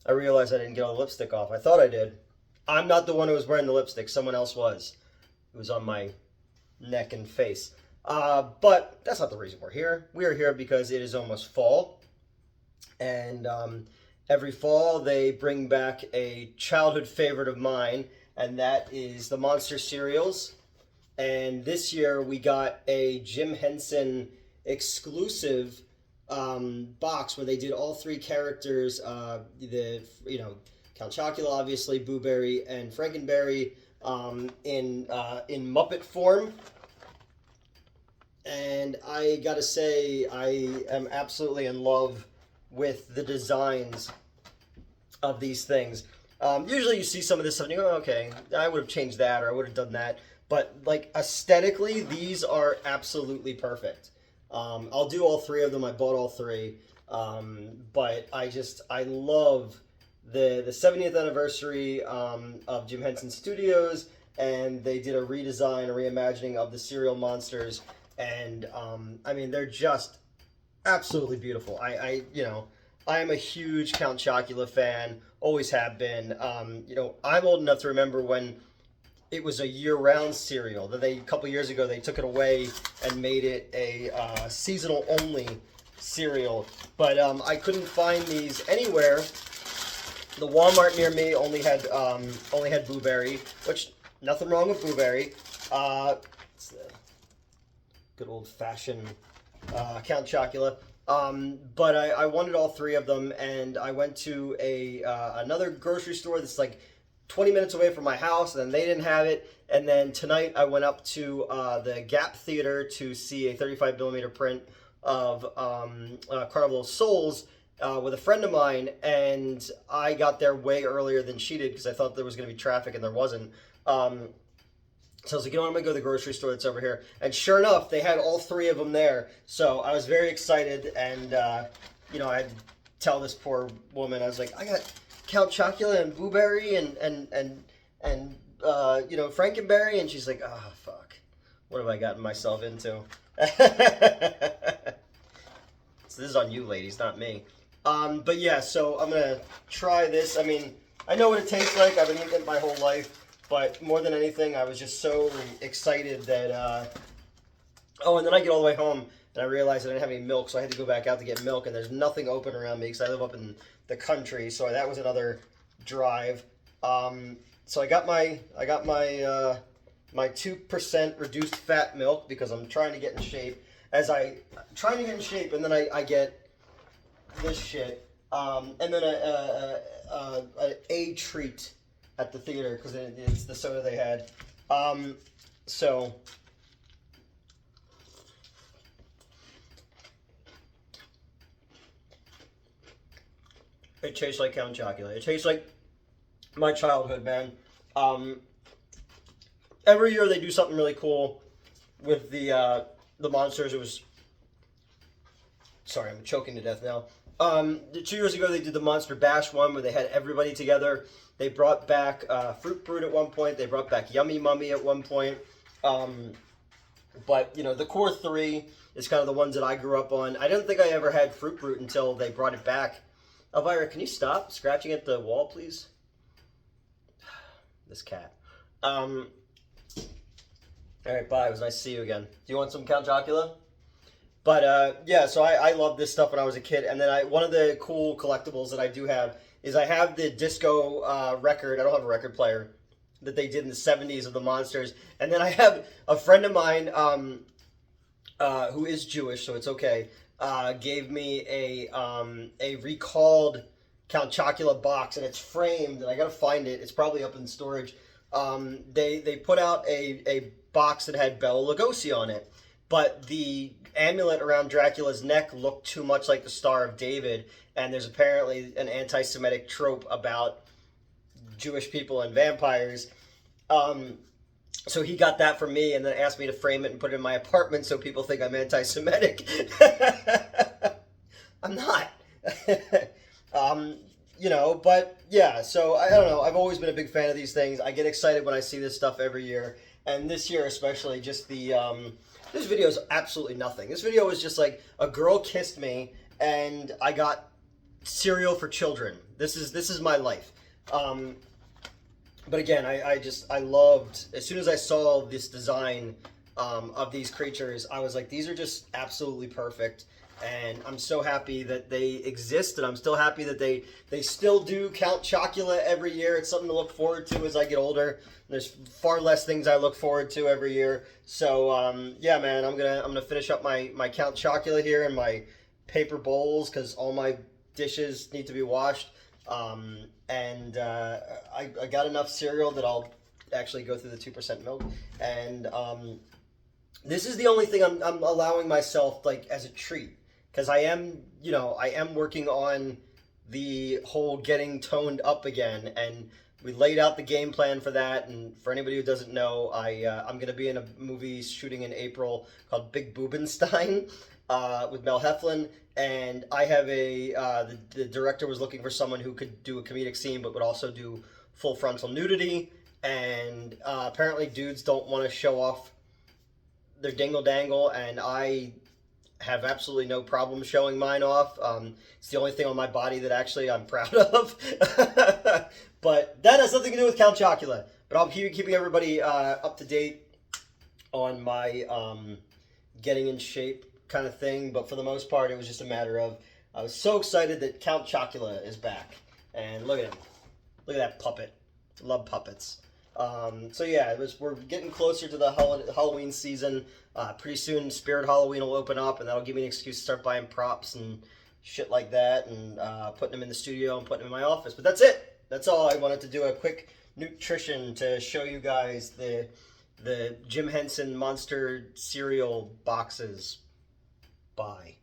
I realized I didn't get all the lipstick off. I thought I did. I'm not the one who was wearing the lipstick. Someone else was. It was on my neck and face. But that's not the reason we're here. We are here because it is almost fall. And every fall they bring back a childhood favorite of mine, and that is the Monster cereals. And this year we got a Jim Henson exclusive box where they did all three characters. Count Chocula, obviously, Boo Berry, and Frankenberry in Muppet form. And I gotta say, I am absolutely in love with the designs of these things. Usually you see some of this stuff and you go, okay, I would have changed that or I would have done that. But like aesthetically, these are absolutely perfect. I'll do all three of them. I bought all three. But I love the 70th anniversary of Jim Henson Studios, and they did a redesign, a reimagining of the cereal monsters. And I mean, they're just absolutely beautiful. I am a huge Count Chocula fan, always have been. I'm old enough to remember when it was a year-round cereal. That a couple years ago they took it away and made it a seasonal-only cereal. But I couldn't find these anywhere. The Walmart near me only had Boo Berry, which nothing wrong with Boo Berry. It's the good old-fashioned Count Chocula. But I wanted all three of them, and I went to another grocery store that's like 20 minutes away from my house, and they didn't have it. And then tonight I went up to the Gap Theater to see a 35mm print of Carnival of Souls with a friend of mine, and I got there way earlier than she did because I thought there was going to be traffic, and there wasn't. So I was like, I'm going to go to the grocery store that's over here. And sure enough, they had all three of them there. So I was very excited, and I had to tell this poor woman, I was like, I got Count Chocula and Boo Berry and Frankenberry, and she's like, oh fuck, what have I gotten myself into? So this is on you, ladies, not me. But yeah, so I'm gonna try this. I mean, I know what it tastes like. I've been eating it my whole life, but more than anything, I was just so excited that. And then I get all the way home and I realized I didn't have any milk, so I had to go back out to get milk, and there's nothing open around me because I live up in the country, so that was another drive. So I got my 2% reduced fat milk because I'm trying to get in shape. And then I get this shit, and then a treat at the theater because it's the soda they had. So. It tastes like Count Chocula. It tastes like my childhood, man. Every year they do something really cool with the monsters. It was... Sorry, I'm choking to death now. 2 years ago they did the Monster Bash one where they had everybody together. They brought back Fruit Brute at one point. They brought back Yummy Mummy at one point. But, the core three is kind of the ones that I grew up on. I don't think I ever had Fruit Brute until they brought it back. Elvira, can you stop scratching at the wall, please? This cat. All right, bye. It was nice to see you again. Do you want some Count Chocula? But, yeah, so I loved this stuff when I was a kid. And then one of the cool collectibles that I do have is I have the disco record. I don't have a record player that they did in the 70s of the Monsters. And then I have a friend of mine who is Jewish, so it's okay. Gave me a recalled Count Chocula box, and it's framed, and I gotta find it. It's probably up in storage. They put out a box that had Bela Lugosi on it, but the amulet around Dracula's neck looked too much like the Star of David, and there's apparently an anti-Semitic trope about Jewish people and vampires. So he got that from me and then asked me to frame it and put it in my apartment so people think I'm anti-Semitic. I'm not. But yeah, so I don't know. I've always been a big fan of these things. I get excited when I see this stuff every year. And this year especially, just this video is absolutely nothing. This video is just like a girl kissed me and I got cereal for children. This is my life. But again, I loved, as soon as I saw this design of these creatures, I was like, these are just absolutely perfect. And I'm so happy that they exist, and I'm still happy that they still do Count Chocula every year. It's something to look forward to as I get older. There's far less things I look forward to every year. So yeah, man, I'm gonna finish up my Count Chocula here in my paper bowls because all my dishes need to be washed. And I got enough cereal that I'll actually go through the 2% milk. And this is the only thing I'm allowing myself like as a treat, because I am, I am working on the whole getting toned up again, and we laid out the game plan for that. And for anybody who doesn't know, I'm going to be in a movie shooting in April called Big Boobenstein with Mel Heflin, and I have the director was looking for someone who could do a comedic scene but would also do full frontal nudity, and apparently dudes don't want to show off their dingle dangle, and I have absolutely no problem showing mine off. It's the only thing on my body that actually I'm proud of. But that has nothing to do with Count Chocula. But I'll keep keeping everybody up to date on my getting in shape kind of thing. But for the most part, it was just a matter of, I was so excited that Count Chocula is back. And look at him. Look at that puppet. Love puppets. So yeah, we're getting closer to the Halloween season. Pretty soon Spirit Halloween will open up, and that'll give me an excuse to start buying props and shit like that, and putting them in the studio and putting them in my office. But that's it. That's all. I wanted to do a quick nutrition to show you guys the Jim Henson Monster cereal boxes. Bye.